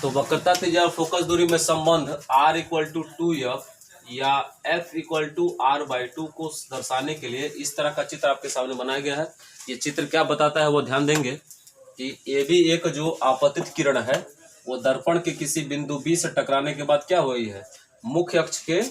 तो वक्रता त्रिज्या और फोकस दूरी में संबंध r इक्वल टू 2f या f इक्वल टू r/2 को दर्शाने के लिए इस तरह का चित्र आपके सामने बनाया गया है। ये चित्र क्या बताता है वो ध्यान देंगे कि AB एक जो आपतित किरण है वो दर्पण के किसी बिंदु B से टकराने के बाद क्या हुई है, मुख्य अक्ष के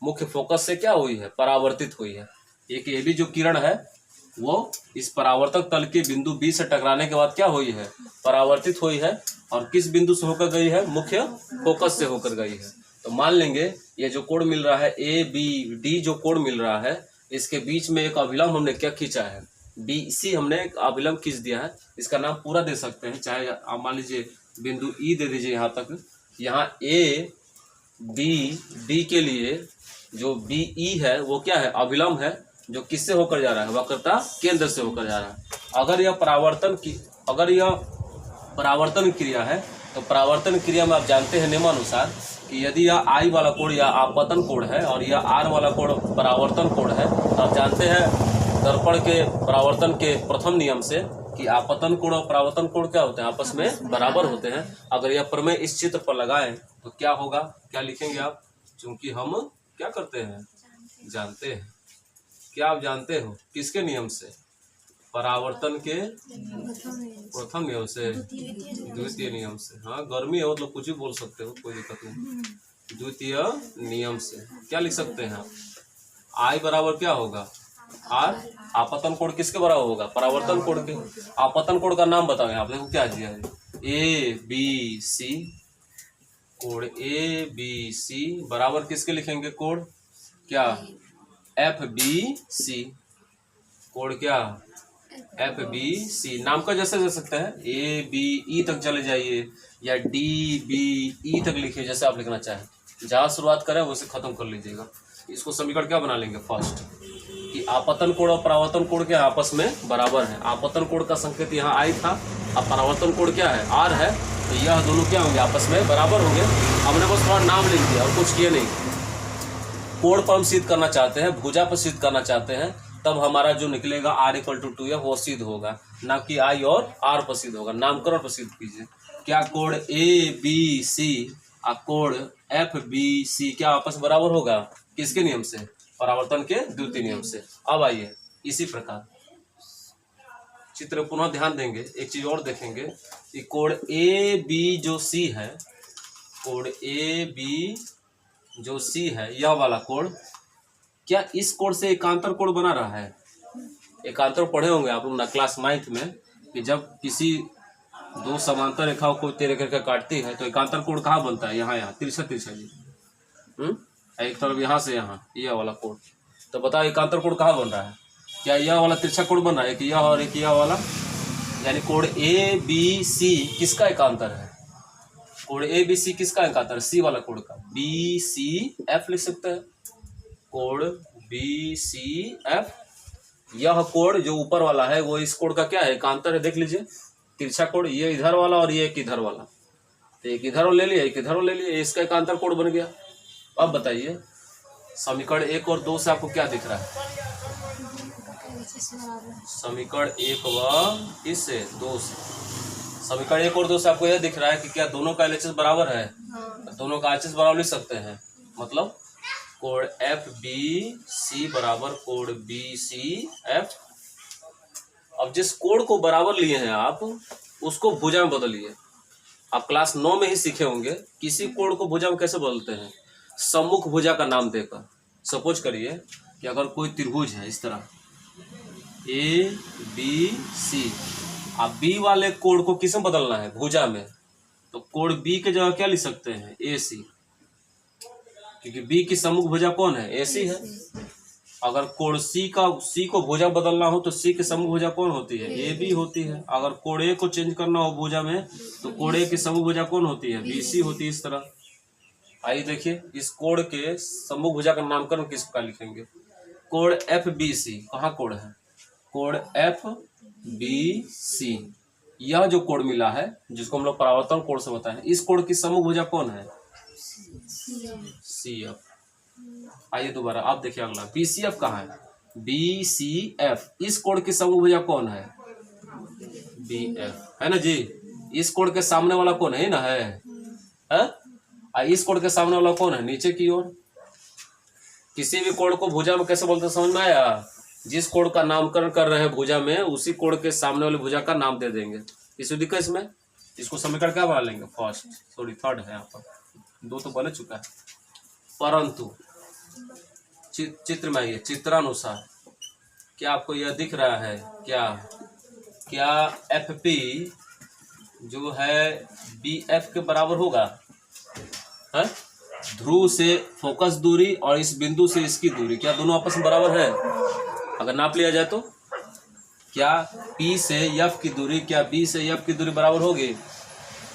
मुख्य फोकस से क्या हुई है, परावर्तित हुई है। एक AB जो किरण है वो इस परावर्तक तल के बिंदु B से टकराने के बाद क्या हुई है, परावर्तित हुई है। और किस बिंदु से होकर गई है, मुख्य फोकस से होकर गई है। तो मान लेंगे ये जो कोण मिल रहा है ABD जो कोण मिल रहा है, इसके बीच में एक अभिलंब हमने क्या खींचा है, BC हमने एक अभिलंब खींच दिया है। इसका नाम पूरा दे सकते हैं, चाहे आप मान लीजिए बिंदु E दे दीजिए यहाँ तक। यहाँ ABD के लिए जो BE है वो क्या है, अभिलंब है, जो किससे होकर जा रहा है, वक्रता केंद्र से होकर जा रहा है। अगर यह परावर्तन क्रिया है तो परावर्तन क्रिया में आप जानते हैं नियमानुसार कि यदि यह I वाला कोण या आपतन कोण है और यह R वाला कोण परावर्तन कोण है, तो आप जानते हैं दर्पण के परावर्तन के प्रथम नियम से कि आपतन कोण और परावर्तन कोण क्या होते हैं, आपस में बराबर होते हैं। अगर यह प्रमेय इस चित्र पर लगाएं तो क्या होगा, क्या लिखेंगे आप, चूंकि हम क्या करते हैं, जानते हैं। क्या आप जानते हो किसके नियम से, परावर्तन के प्रथम नियम से, द्वितीय नियम से। हाँ गर्मी है मतलब कुछ भी बोल सकते हो, कोई दिक्कत नहीं। द्वितीय नियम से क्या लिख सकते हैं आप, I बराबर क्या होगा, R। आपतन कोण किसके बराबर होगा, परावर्तन कोण के। आपतन कोण का नाम बताओ, आप देखो क्या दिया है, ABC कोण ABC बराबर किसके लिखेंगे, कोण क्या, FBC कोण क्या, FBC। नाम का जैसे दे सकते हैं, ABE तक चले जाइए या DBE तक लिखिए, जैसे आप लिखना चाहें। जहाँ शुरुआत करें उसे खत्म कर लीजिएगा। इसको समीकरण क्या बना लेंगे, फर्स्ट कि आपतन कोण और परावर्तन कोण के आपस में बराबर है। आपतन कोण का संकेत यहाँ I था, अब परावर्तन कोण क्या है, R है, तो यह दोनों क्या होंगे, आपस में बराबर होंगे। हमने बस थोड़ा नाम लिख दिया और कुछ किए नहीं। कोण पर हम सिद्ध करना चाहते हैं, भुजा पर सिद्ध करना चाहते हैं, तब हमारा जो निकलेगा R इक्वल टू 2f वो सिद्ध होगा, ना कि I और R पर सिद्ध होगा। नामकरण पर सिद्ध कीजिए। क्या कोण ABC और कोण FBC क्या आपस में बराबर होगा, किसके नियम से, परावर्तन के द्वितीय नियम से। अब आइए इसी प्रकार चित्र पुनः ध्यान देंगे, एक चीज और देखेंगे कि कोण AB जो C है, कोण AB जो C है, यह वाला कोण क्या इस कोण से एकांतर कोण बना रहा है। एकांतर पढ़े होंगे आप लोग ना क्लास 9th में, कि जब किसी दो समांतर रेखाओं को तेरे करके काटती है तो एकांतर कोण कहाँ बनता है, यहाँ तिरछा तिरछा जी। एक तरफ यहाँ से यहाँ यह वाला कोण, तो बताओ एकांतर कोण कहाँ बन रहा है, क्या यह वाला तिरछा कोण बन रहा है, एक यह और एक यह वाला, यानी कोण ABC किसका एकांतर है, कोण ABC किसका एकांतर है, C वाला कोण का। BCF लिख सकते हैं, कोण BCF। यह कोण जो ऊपर वाला है वो इस कोण का क्या है, एकांतर है। देख लीजिए तिरछा कोण, ये इधर वाला और ये एक इधर वाला, तो एक इधर ले लिया, एक इधर ले लिया, इसका एकांतर कोण बन गया। अब बताइए समीकरण 1 और 2 से आपको क्या दिख रहा है, समीकरण 1 व इससे 2 से, समीकरण 1 और 2 से आपको यह दिख रहा है कि क्या दोनों का LHS बराबर है, दोनों का RHS बराबर लिख सकते हैं। मतलब कोण FBC बराबर कोण BCF। अब जिस कोण को बराबर लिए हैं आप उसको भुजा में बदलिए। आप क्लास 9 में ही सीखे होंगे किसी कोण को भुजा में कैसे बदलते हैं, सम्मुख भुजा का नाम देकर। सपोज करिए कि अगर कोई त्रिभुज है इस तरह ABC, आप B वाले कोण को किस में बदलना है, भुजा में, तो कोण B के जगह क्या लिख सकते हैं, AC, क्योंकि B की सम्मुख भुजा कौन है, AC है। अगर कोण C को भुजा बदलना हो तो C की सम्मुख भुजा कौन होती है, AB होती है। अगर कोण A को चेंज करना हो भुजा में तो कोण A की सम्मुख भुजा कौन होती है, BC होती है। इस तरह आइए देखिए इस कोण के सम्मुख भुजा का नामकरण किस प्रकार लिखेंगे, कोण FBC, कहाँ कोण है, कोण FBC। यह जो कोण मिला है जिसको हम लोग परावर्तन कोण से बताए हैं, इस कोण की सम्मुख भुजा कौन है, CF। आइए दोबारा आप देखिए अगला, BCF कहाँ है, BCF। इस कोण की सम्मुख भुजा कौन है, BF, है ना जी। इस कोण के सामने वाला कौन है ना, है है। इस कोण के सामने वाला कौन है? नीचे की ओर। किसी भी कोण को भुजा में कैसे बोलते हैं, समझ में आया? जिस कोण का नामकरण कर रहे हैं भुजा में, उसी कोण के सामने वाली भुजा का नाम दे देंगे। इस दिक्कत इसमें, इसको समीकरण क्या बना लेंगे? फर्स्ट, सॉरी थर्ड है यहाँ पर, दो तो बन चुका है। परंतु चित्र में आइए, चित्रानुसार क्या आपको यह दिख रहा है क्या एफ पी जो है बी एफ के बराबर होगा? है ध्रुव से फोकस दूरी और इस बिंदु से इसकी दूरी, क्या दोनों आपस में बराबर है? अगर नाप लिया जाए तो क्या P से F की दूरी, क्या B से F की दूरी बराबर होगी?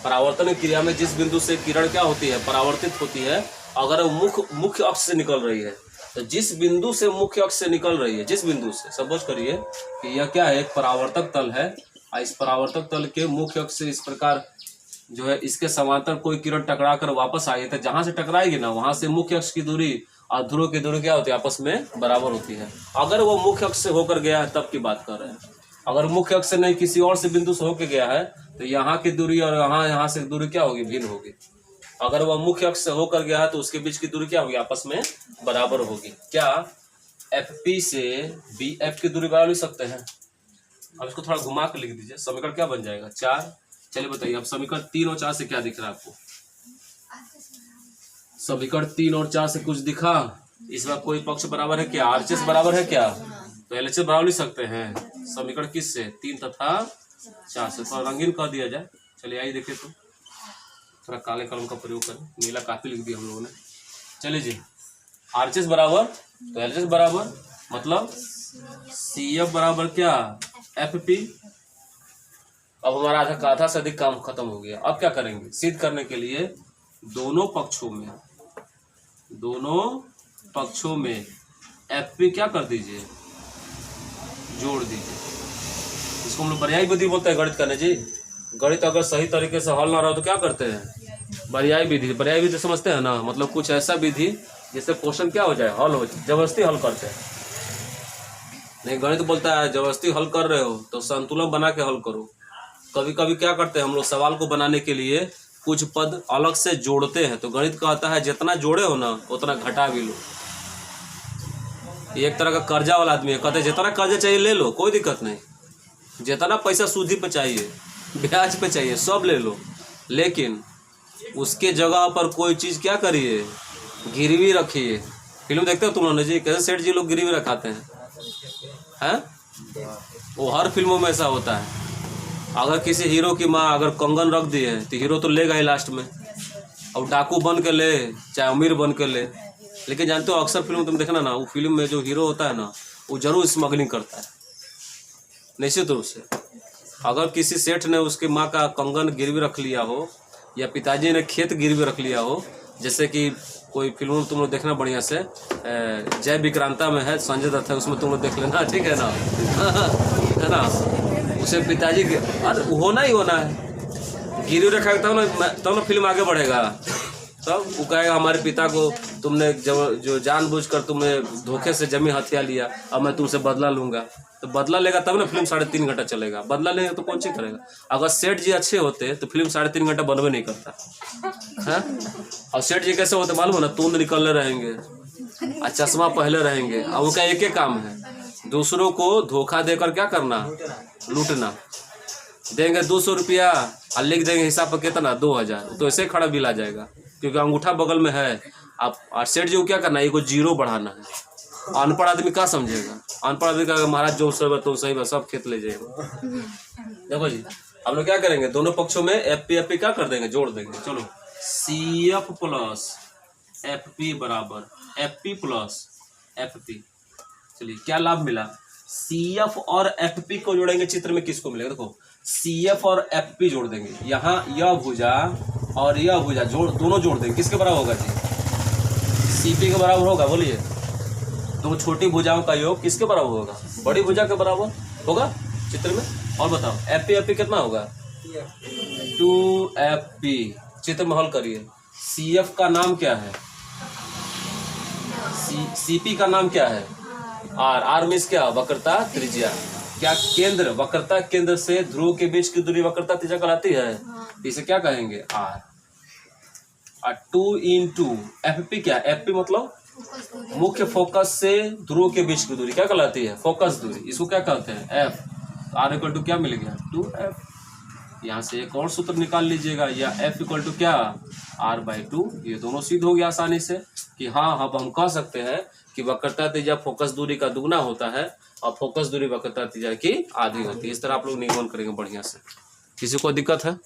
परावर्तन क्रिया में जिस बिंदु से किरण क्या होती है? परावर्तित होती है। अगर वो मुख्य अक्ष से निकल रही है, तो जिस बिंदु से मुख्य अक्ष से निकल रही है, जिस बिंदु से, सपोज करिए कि यह क्या है? एक परावर्तक तल है, और इस परावर्तक तल के मुख्य अक्ष से इस प्रकार जो है इसके समांतर कोई किरण टकरा कर वापस आई है, तो जहां से टकराएगी ना, वहां से मुख्य अक्ष की दूरी और ध्रुव की दूरी क्या होती है? आपस में बराबर होती है। अगर वो मुख्य अक्ष से होकर गया है तब की बात कर रहे हैं। अगर मुख्य अक्ष से नहीं, किसी और से बिंदु से होकर गया है, तो यहाँ की दूरी और यहाँ से दूरी क्या होगी? भिन्न होगी। अगर वह मुख्य अक्ष से होकर गया है तो उसके बीच की दूरी क्या होगी? आपस में बराबर होगी। क्या एफ पी से बी एफ की दूरी बराबर लिख सकते हैं? अब इसको थोड़ा घुमा कर लिख दीजिए, समीकरण क्या बन जाएगा? 4। चलिए बताइए, अब समीकरण 3 और 4 से क्या दिख रहा है आपको? समीकरण 3 और 4 से कुछ दिखा? इस बार कोई पक्ष बराबर है क्या? आरएचएस बराबर है क्या? तो एलएचएस बराबर लिख सकते हैं। समीकरण किस से? 3 तथा 4 से। थोड़ा रंगीन कर दिया जाए। चलिए आइए देखिए, तो थोड़ा काले कलम का प्रयोग करें, नीला काफी लिख दिया हम लोगों ने। चलिए जी, आरएचएस बराबर तो एलएचएस बराबर, मतलब सीएफ बराबर क्या? एफपी। अब हमारा आधा से अधिक काम खत्म हो गया। अब क्या करेंगे? सिद्ध करने के लिए दोनों पक्षों में एफपी क्या कर दीजिए? जोड़ दीजिए। इसको हम लोग पर्यायी विधि बोलते हैं गणित करने जी। गणित अगर सही तरीके से हल ना रहा तो क्या करते हैं? पर्यायी विधि। पर्यायी विधि समझते हैं ना? मतलब कुछ ऐसा विधि जिससे क्वेश्चन क्या हो जाए? हल हो जाए। जबरदस्ती हल करते हैं नहीं। गणित बोलता है जबरदस्ती हल कर रहे हो तो संतुलन बना के हल करो। कभी कभी क्या करते हैं हम लोग, सवाल को बनाने के लिए कुछ पद अलग से जोड़ते हैं, तो गणित कहता है जितना जोड़े हो ना उतना घटा भी लो। एक तरह का कर्जा वाला आदमी है, कहते हैं जितना कर्जा चाहिए ले लो, कोई दिक्कत नहीं, जितना पैसा सूदी पे चाहिए, ब्याज पे चाहिए, सब ले लो, लेकिन उसके जगह पर कोई चीज़ क्या करिए? गिरवी रखिए। फिल्म देखते हो तुम लोग जी, कैसे सेठ जी लोग गिरवी रखाते हैं? वो हर फिल्मों में ऐसा होता है। अगर किसी हीरो की माँ अगर कंगन रख दी है तो हीरो तो लेगा ही लास्ट में, अब डाकू बन के ले चाहे अमीर बन के ले। लेकिन जानते हो अक्सर फिल्म तुम देखना ना, वो फिल्म में जो हीरो होता है ना, वो जरूर स्मगलिंग करता है निश्चित रूप से। अगर किसी सेठ ने उसकी माँ का कंगन गिरवी रख लिया हो, या पिताजी ने खेत गिरवी रख लिया हो, जैसे कि कोई फिल्म तुम लोग देखना बढ़िया से, जय विक्रांता में है, संजय दत्त है, उसमें तुम लोग देख लेना, ठीक है ना? है ना? उसे पिताजी के होना ही होना है, गिरवी रखा तब ना फिल्म आगे बढ़ेगा। तब वो कहेगा हमारे पिता को तुमने जो जानबूझकर तुमने धोखे से जमीन हथिया लिया, अब मैं तुमसे बदला लूंगा। तो बदला लेगा तब ना फिल्म 3.5 घंटा चलेगा। बदला लेगा तो कौन सी करेगा? अगर सेठ जी अच्छे होते तो फिल्म 3.5 घंटा बनवे नहीं करता है। और सेठ जी कैसे होते मालूम है ना? तूंद निकलने रहेंगे और चश्मा पहले रहेंगे, और उनका एक ही काम है दूसरों को धोखा देकर क्या करना? लूटना। देंगे 200 रुपया और लिख देंगे हिसाब पर कितना? 2000। तो ऐसे खड़ा बिल आ जाएगा क्योंकि अंगूठा बगल में है। आप और सेठ जी को क्या करना है? ये को जीरो बढ़ाना है। अनपढ़ आदमी क्या समझेगा? अनपढ़ आदमी का महाराज जो सब तो सही है, सब खेत ले जाएगा। देखो जी, हम लोग क्या करेंगे? दोनों पक्षों में एफ पी क्या कर देंगे? जोड़ देंगे। चलो, C F plus F P बराबर F P plus F P. चलिए क्या लाभ मिला? सी एफ और एफ पी को जोड़ेंगे, चित्र में किसको मिलेगा? देखो, सी एफ और एफ पी जोड़ देंगे। यहाँ यह भुजा और यह भुजा दोनों जोड़ देंगे। किसके बराबर होगा जी? सी पी के बराबर होगा। बोलिए, दो छोटी भुजाओं का योग किसके बराबर होगा? बड़ी भुजा के बराबर होगा चित्र में। और बताओ एफ पी कितना होगा? 2FP। चित्र में हल करिए। सी एफ का नाम क्या है? सी पी का नाम क्या है? आर मीन्स क्या? वक्रता त्रिज्या। क्या केंद्र, वक्रता केंद्र से ध्रुव के बीच की दूरी वक्रता त्रिज्या कहलाती है। इसे क्या कहेंगे? आर। 2 इंटू एफ पी क्या, एफ पी मतलब मुख्य फोकस से ध्रुव के बीच की दूरी क्या कहलाती है, फोकस दूरी, इसको क्या कहते हैं, एफ। आर इक्वल टू क्या मिल गया, 2f। यहाँ से एक और सूत्र निकाल लीजिएगा, या एफ इक्वल टू क्या, r/2। ये दोनों सिद्ध हो गया आसानी से कि हाँ अब हम कह सकते हैं कि वक्रता त्रिज्या फोकस दूरी का दुगना होता है और फोकस दूरी वक्रता त्रिज्या की आधी होती है। इस तरह आप लोग निगमन करेंगे बढ़िया से। किसी को दिक्कत है?